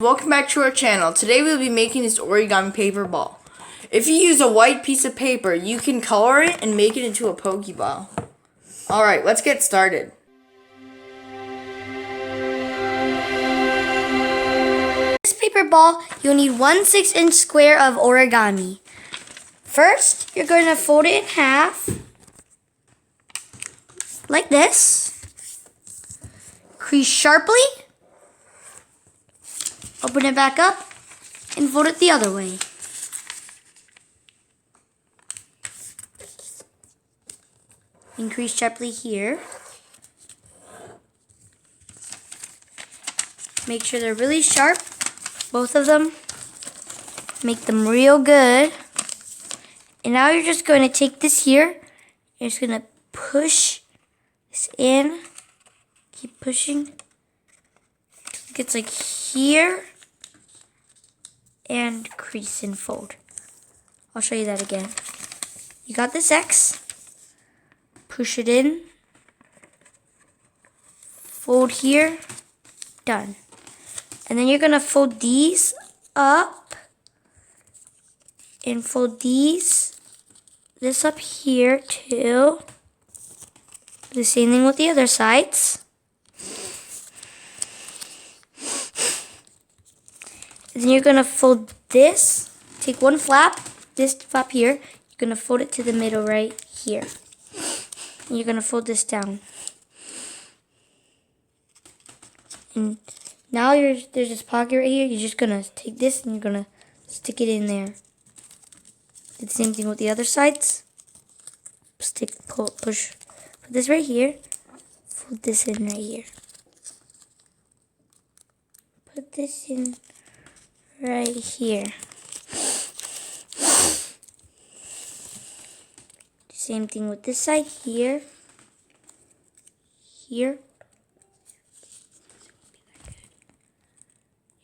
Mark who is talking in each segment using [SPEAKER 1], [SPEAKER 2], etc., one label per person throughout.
[SPEAKER 1] Welcome back to our channel. Today we'll be making this origami paper ball. If you use a white piece of paper, you can color it and make it into a pokeball. Alright, let's get started.
[SPEAKER 2] For this paper ball, you'll need 1 6-inch square of origami. First, you're going to fold it in half, like this. Crease sharply. Open it back up and fold it the other way. Increase sharply here. Make sure they're really sharp, both of them. Make them real good. And now you're just going to take this here. You're just going to push this in. Keep pushing. It gets like here. And crease and fold. I'll show you that again. You got this X. Push it in. Fold here. Done. And then you're going to fold these up. And fold this up here too. The same thing with the other sides. And then you're going to fold this. Take one flap, this flap here. You're going to fold it to the middle right here. And you're going to fold this down. And now there's this pocket right here. You're just going to take this and you're going to stick it in there. Do the same thing with the other sides. Push. Put this right here. Fold this in right here. Put this in right here. Same thing with this side here. Here.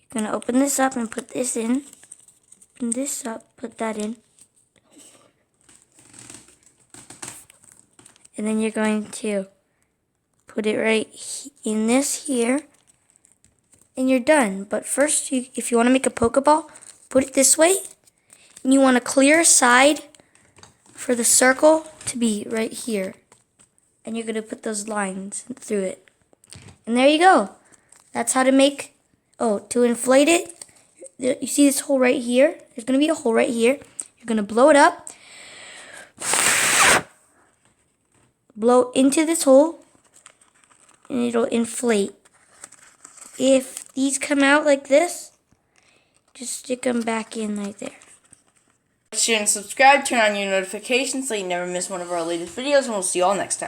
[SPEAKER 2] You're going to open this up and put this in. Open this up, put that in. And then you're going to put it right in this here. And you're done. But first, if you want to make a Pokeball, put it this way. And you want a clear side for the circle to be right here. And you're going to put those lines through it. And there you go. That's how to make, to inflate it. You see this hole right here? There's going to be a hole right here. You're going to blow it up. Blow into this hole. And it'll inflate. If these come out like this, just stick them back in right there.
[SPEAKER 1] Share and subscribe, turn on your notifications so you never miss one of our latest videos, and we'll see you all next time.